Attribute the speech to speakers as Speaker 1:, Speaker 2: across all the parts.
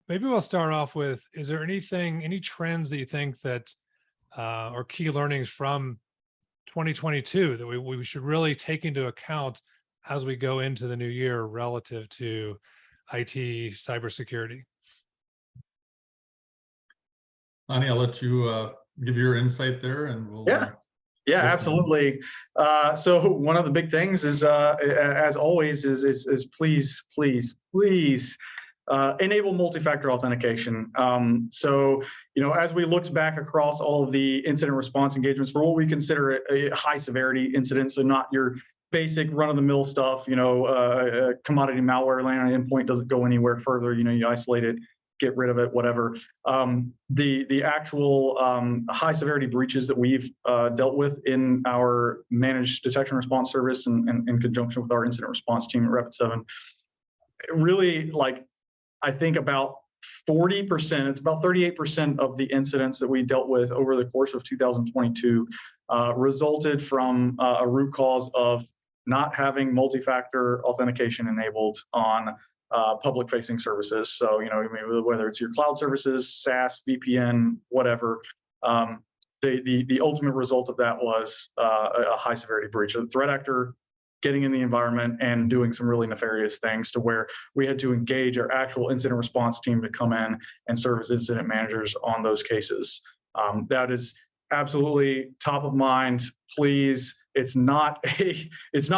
Speaker 1: maybe we'll start off with, is there any trends that you think that or key learnings from 2022 that we should really take into account as we go into the new year relative to IT cybersecurity?
Speaker 2: Lonnie, I'll let you give your insight there, and we'll.
Speaker 3: Yeah, absolutely. So one of the big things is, as always, is please enable multi-factor authentication. So, as we looked back across all of the incident response engagements for what we consider a high severity incident, so not your basic run-of-the-mill stuff, commodity malware landing on an endpoint doesn't go anywhere further, you isolate it, get rid of it, whatever. The actual high severity breaches that we've dealt with in our managed detection response service and in conjunction with our incident response team at Rapid7, really, I think about 40%, it's about 38% of the incidents that we dealt with over the course of 2022 resulted from a root cause of not having multi-factor authentication enabled on public-facing services. So, whether it's your cloud services, SaaS, VPN, whatever, the ultimate result of that was a high-severity breach. A threat actor getting in the environment and doing some really nefarious things to where we had to engage our actual incident response team to come in and serve as incident managers on those cases. That is absolutely top of mind. Please, it's not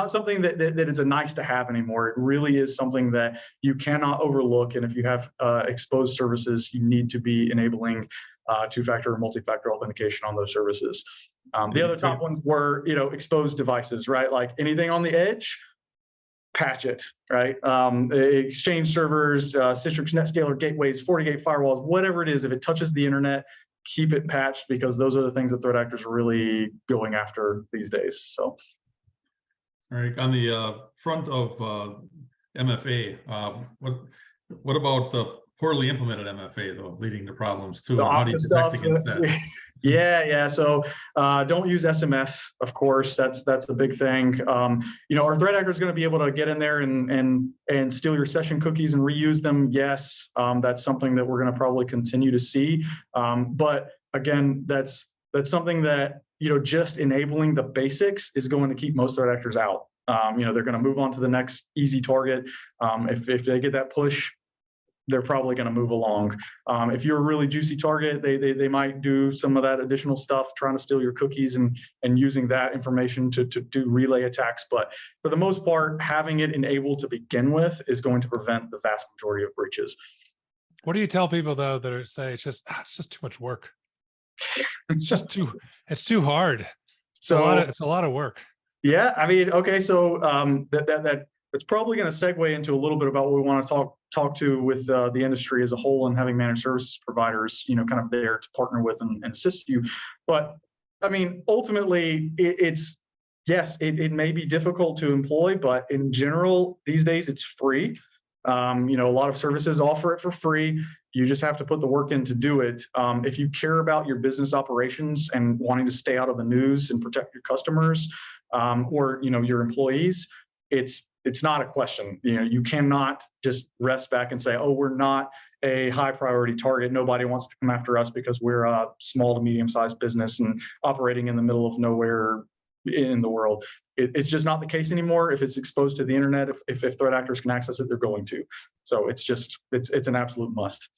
Speaker 3: something that is a nice to have anymore. It really is something that you cannot overlook. And if you have exposed services, you need to be enabling two-factor or multi-factor authentication on those services. The other top ones were, exposed devices, right? Like anything on the edge, patch it, right? Exchange servers, Citrix NetScaler gateways, FortiGate firewalls, whatever it is, if it touches the internet, keep it patched, because those are the things that threat actors are really going after these days. So,
Speaker 2: all right, on the front of MFA, what about the poorly implemented MFA, though, leading to problems too? How do you detect against that?
Speaker 3: Yeah. So don't use SMS, of course. That's a big thing. Our threat actor is going to be able to get in there and steal your session cookies and reuse them. Yes, that's something that we're going to probably continue to see. But again, that's something that just enabling the basics is going to keep most threat actors out. They're going to move on to the next easy target. If they get that push, they're probably going to move along. If you're a really juicy target, they might do some of that additional stuff, trying to steal your cookies and using that information to do relay attacks. But for the most part, having it enabled to begin with is going to prevent the vast majority of breaches.
Speaker 1: What do you tell people, though, that say it's just too much work? It's too hard. It's a lot of work.
Speaker 3: Yeah, okay. So it's probably going to segue into a little bit about what we want to talk to with the industry as a whole, and having managed services providers, kind of there to partner with and assist you. But ultimately, it may be difficult to employ, but in general, these days it's free. A lot of services offer it for free. You just have to put the work in to do it. If you care about your business operations and wanting to stay out of the news and protect your customers, or your employees, it's not a question. You cannot just rest back and say, oh, we're not a high priority target. Nobody wants to come after us because we're a small to medium sized business and operating in the middle of nowhere in the world. It's just not the case anymore. If it's exposed to the internet, if threat actors can access it, they're going to. So it's an absolute must.